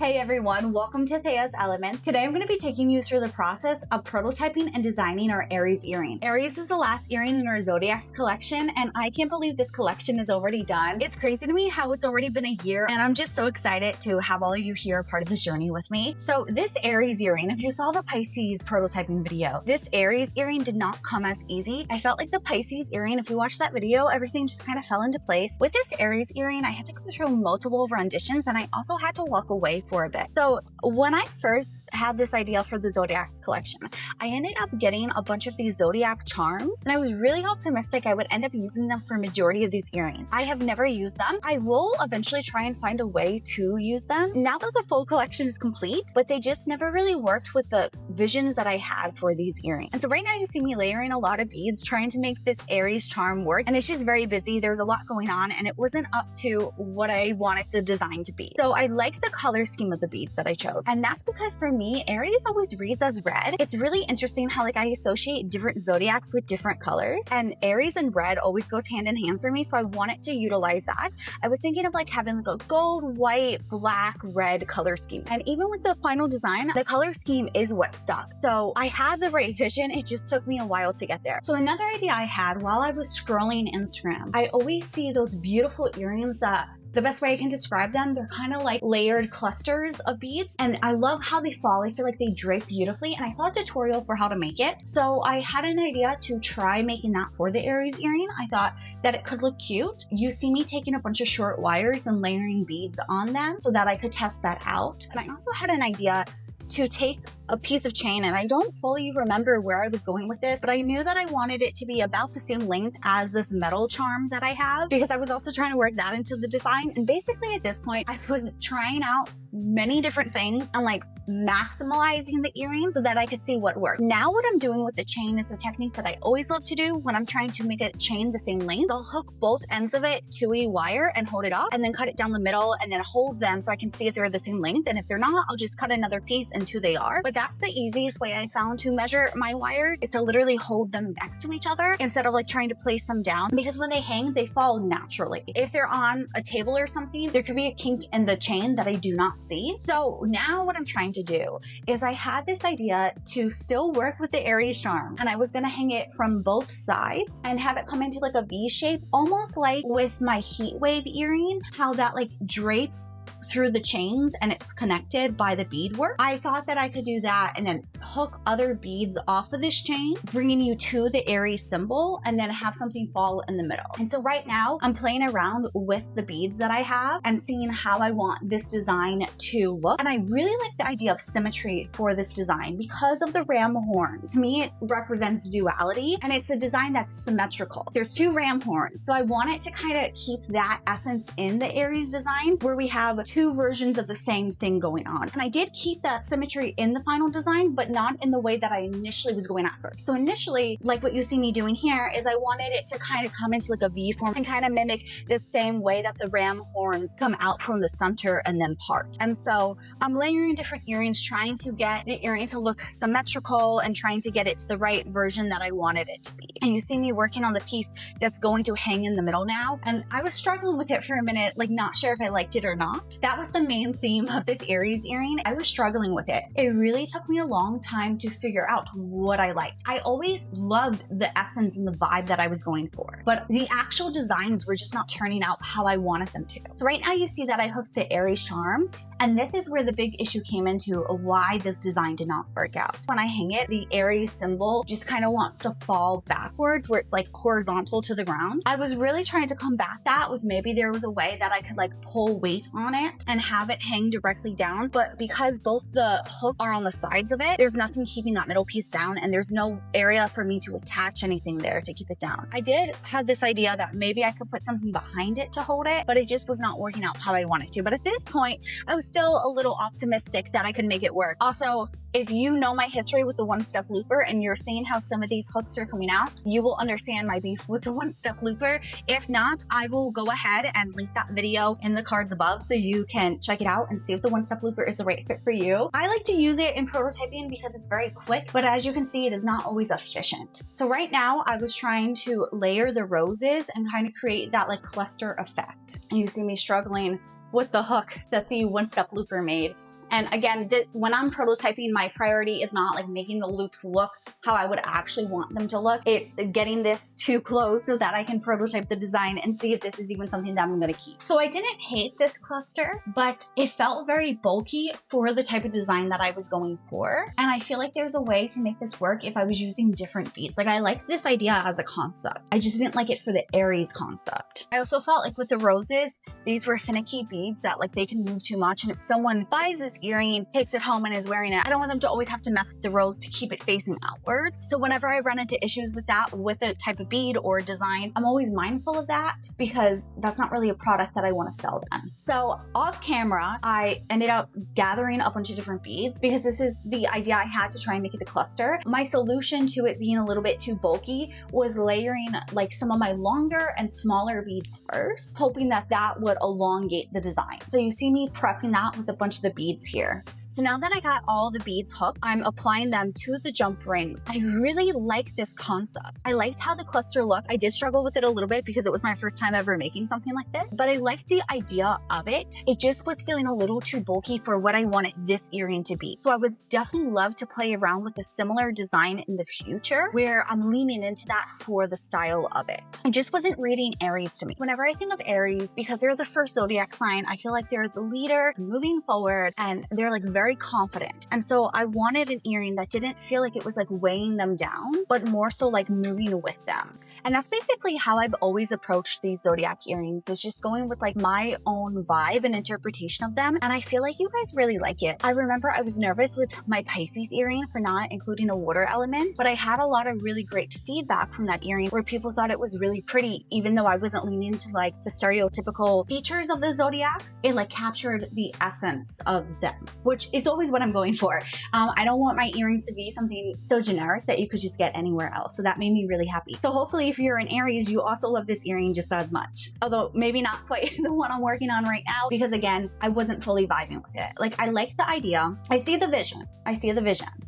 Hey everyone, welcome to Thea's Elements. Today I'm going to be taking you through the process of prototyping and designing our Aries earring. Aries is the last earring in our Zodiacs collection, and I can't believe this collection is already done. It's crazy to me how it's already been a year, and I'm just so excited to have all of you here a part of this journey with me. So this Aries earring, if you saw the Pisces prototyping video, this Aries earring did not come as easy. I felt like the Pisces earring, if you watched that video, everything just kind of fell into place. With this Aries earring, I had to go through multiple renditions, and I also had to walk away for a bit. So when I first had this idea for the Zodiacs collection, I ended up getting a bunch of these Zodiac charms, and I was really optimistic I would end up using them for a majority of these earrings. I have never used them. I will eventually try and find a way to use them now that the full collection is complete, but they just never really worked with the visions that I had for these earrings. And so right now you see me layering a lot of beads trying to make this Aries charm work, and it's just very busy. There's a lot going on, and it wasn't up to what I wanted the design to be. So I like the color scheme of the beads that I chose, and that's because for me, Aries always reads as red. It's really interesting how I associate different zodiacs with different colors, and Aries and red always goes hand in hand for me, so I wanted to utilize that. I was thinking of having a gold, white, black, red color scheme, and even with the final design, the color scheme is what stuck. So I had the right vision, it just took me a while to get there. So another idea I had while I was scrolling Instagram, I always see those beautiful earrings that the best way I can describe them, they're kind of like layered clusters of beads, and I love how they fall. I feel like they drape beautifully, and I saw a tutorial for how to make it. So I had an idea to try making that for the Aries earring. I thought that it could look cute. You see me taking a bunch of short wires and layering beads on them so that I could test that out. And I also had an idea to take a piece of chain, and I don't fully remember where I was going with this, but I knew that I wanted it to be about the same length as this metal charm that I have, because I was also trying to work that into the design. And basically at this point, I was trying out many different things and maximizing the earring so that I could see what worked. Now what I'm doing with the chain is a technique that I always love to do when I'm trying to make a chain the same length. I'll hook both ends of it to a wire and hold it up, and then cut it down the middle and then hold them so I can see if they're the same length. And if they're not, I'll just cut another piece until they are. But that's the easiest way I found to measure my wires, is to literally hold them next to each other instead of trying to place them down, because when they hang, they fall naturally. If they're on a table or something, there could be a kink in the chain that I do not see. So now what I'm trying to do is, I had this idea to still work with the Aries charm, and I was going to hang it from both sides and have it come into a V shape, almost like with my heat wave earring, how that drapes through the chains and it's connected by the beadwork. I thought that I could do that and then hook other beads off of this chain, bringing you to the Aries symbol, and then have something fall in the middle. And so right now I'm playing around with the beads that I have and seeing how I want this design to look. And I really like the idea of symmetry for this design because of the ram horn. To me, it represents duality, and it's a design that's symmetrical. There's two ram horns, so I want it to kind of keep that essence in the Aries design, where we have two versions of the same thing going on. And I did keep that symmetry in the final design, but not in the way that I initially was going at first. So initially, what you see me doing here is I wanted it to kind of come into a V form and kind of mimic the same way that the ram horns come out from the center and then part. And so I'm layering different earrings, trying to get the earring to look symmetrical and trying to get it to the right version that I wanted it to be. And you see me working on the piece that's going to hang in the middle now. And I was struggling with it for a minute, not sure if I liked it or not. That was the main theme of this Aries earring. I was struggling with it. It really took me a long time to figure out what I liked. I always loved the essence and the vibe that I was going for, but the actual designs were just not turning out how I wanted them to. So right now you see that I hooked the Aries charm, and this is where the big issue came into why this design did not work out. When I hang it, the Aries symbol just kind of wants to fall backwards, where it's horizontal to the ground. I was really trying to combat that with maybe there was a way that I could pull weight on it and have it hang directly down, but because both the hooks are on the sides of it, there's nothing keeping that middle piece down, and there's no area for me to attach anything there to keep it down. I did have this idea that maybe I could put something behind it to hold it, but it just was not working out how I wanted to. But at this point, I was still a little optimistic that I could make it work. Also, if you know my history with the one-step looper and you're seeing how some of these hooks are coming out, you will understand my beef with the one-step looper. If not, I will go ahead and link that video in the cards above so you can check it out and see if the one-step looper is the right fit for you. I like to use it in prototyping because it's very quick, but as you can see, it is not always efficient. So right now I was trying to layer the roses and kind of create that cluster effect. And you see me struggling with the hook that the one-step looper made. And again, when I'm prototyping, my priority is not like making the loops look how I would actually want them to look. It's getting this too close so that I can prototype the design and see if this is even something that I'm gonna keep. So I didn't hate this cluster, but it felt very bulky for the type of design that I was going for. And I feel like there's a way to make this work if I was using different beads. Like I like this idea as a concept. I just didn't like it for the Aries concept. I also felt like with the roses, these were finicky beads that like they can move too much. And if someone buys this earring, takes it home and is wearing it, I don't want them to always have to mess with the rose to keep it facing outwards. So whenever I run into issues with that with a type of bead or design, I'm always mindful of that because that's not really a product that I want to sell then. So off camera, I ended up gathering a bunch of different beads because this is the idea I had to try and make it a cluster. My solution to it being a little bit too bulky was layering like some of my longer and smaller beads first, hoping that that would elongate the design. So you see me prepping that with a bunch of the beads here. So now that I got all the beads hooked, I'm applying them to the jump rings. I really like this concept. I liked how the cluster looked. I did struggle with it a little bit because it was my first time ever making something like this, but I liked the idea of it. It just was feeling a little too bulky for what I wanted this earring to be. So I would definitely love to play around with a similar design in the future where I'm leaning into that for the style of it. It just wasn't reading Aries to me. Whenever I think of Aries, because they're the first zodiac sign, I feel like they're the leader moving forward and they're like very confident. And so I wanted an earring that didn't feel like it was like weighing them down, but more so like moving with them. And that's basically how I've always approached these zodiac earrings, is just going with like my own vibe and interpretation of them. And I feel like you guys really like it. I remember I was nervous with my Pisces earring for not including a water element, but I had a lot of really great feedback from that earring where people thought it was really pretty, even though I wasn't leaning into like the stereotypical features of the zodiacs. It like captured the essence of them, which is always what I'm going for. I don't want my earrings to be something so generic that you could just get anywhere else. So that made me really happy. So hopefully if you're an Aries, you also love this earring just as much. Although maybe not quite the one I'm working on right now, because again, I wasn't fully vibing with it. Like I like the idea. I see the vision,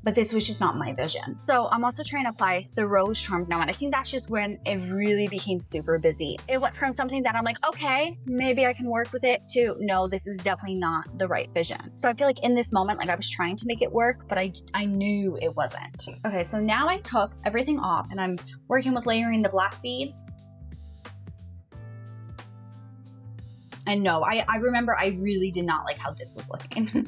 but this was just not my vision. So I'm also trying to apply the rose charms now. And I think that's just when it really became super busy. It went from something that I'm like, okay, maybe I can work with it, to no, this is definitely not the right vision. So I feel like in this moment, like I was trying to make it work, but I knew it wasn't. Okay, so now I took everything off and I'm working with layering the black beads. And no, I remember I really did not like how this was looking.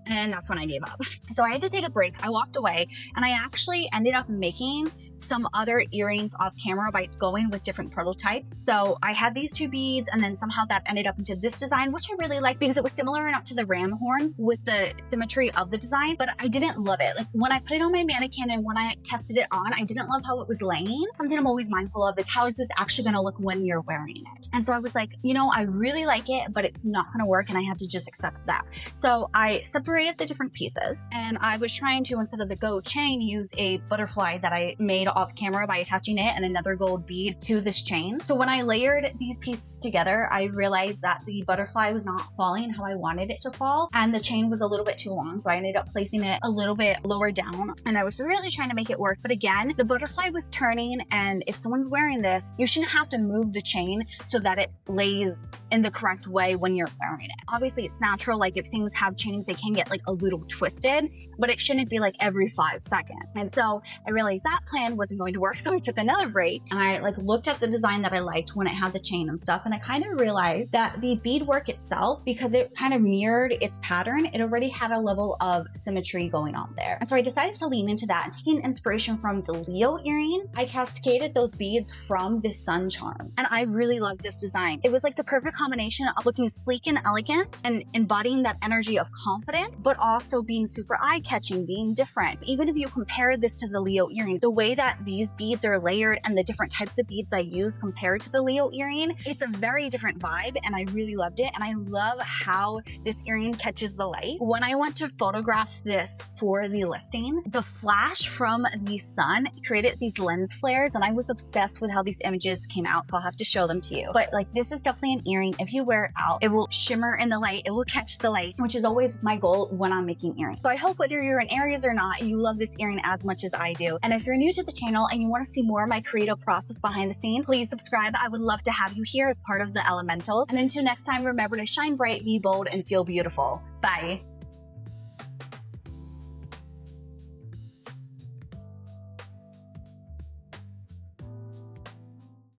And that's when I gave up. So I had to take a break. I walked away and I actually ended up making some other earrings off camera by going with different prototypes. So I had these two beads and then somehow that ended up into this design, which I really liked because it was similar enough to the ram horns with the symmetry of the design, but I didn't love it. Like when I put it on my mannequin and when I tested it on, I didn't love how it was laying. Something I'm always mindful of is how is this actually gonna look when you're wearing it? And so I was like, you know, I really like it, but it's not gonna work, and I had to just accept that. So I separated the different pieces and I was trying to, instead of the gold chain, use a butterfly that I made off camera by attaching it and another gold bead to this chain. So when I layered these pieces together, I realized that the butterfly was not falling how I wanted it to fall, and the chain was a little bit too long. So I ended up placing it a little bit lower down, and I was really trying to make it work. But again, the butterfly was turning, and if someone's wearing this, you shouldn't have to move the chain so that it lays in the correct way when you're wearing it. Obviously, it's natural. Like if things have chains, they can get like a little twisted, but it shouldn't be like every 5 seconds. And so I realized that plan wasn't going to work. So I took another break and I like looked at the design that I liked when it had the chain and stuff. And I kind of realized that the beadwork itself, because it kind of mirrored its pattern, it already had a level of symmetry going on there. And so I decided to lean into that and taking inspiration from the Leo earring, I cascaded those beads from this sun charm. And I really loved this design. It was like the perfect combination of looking sleek and elegant and embodying that energy of confidence, but also being super eye-catching, being different. Even if you compare this to the Leo earring, the way that these beads are layered and the different types of beads I use compared to the Leo earring, it's a very different vibe, and I really loved it. And I love how this earring catches the light. When I went to photograph this for the listing, the flash from the sun created these lens flares, and I was obsessed with how these images came out, so I'll have to show them to you. But like, this is definitely an earring. If you wear it out, it will shimmer in the light, it will catch the light, which is always my goal when I'm making earrings. So I hope whether you're an Aries or not, you love this earring as much as I do. And if you're new to the channel and you want to see more of my creative process behind the scenes, please subscribe. I would love to have you here as part of the elementals. And until next time, remember to shine bright, be bold, and feel beautiful. Bye.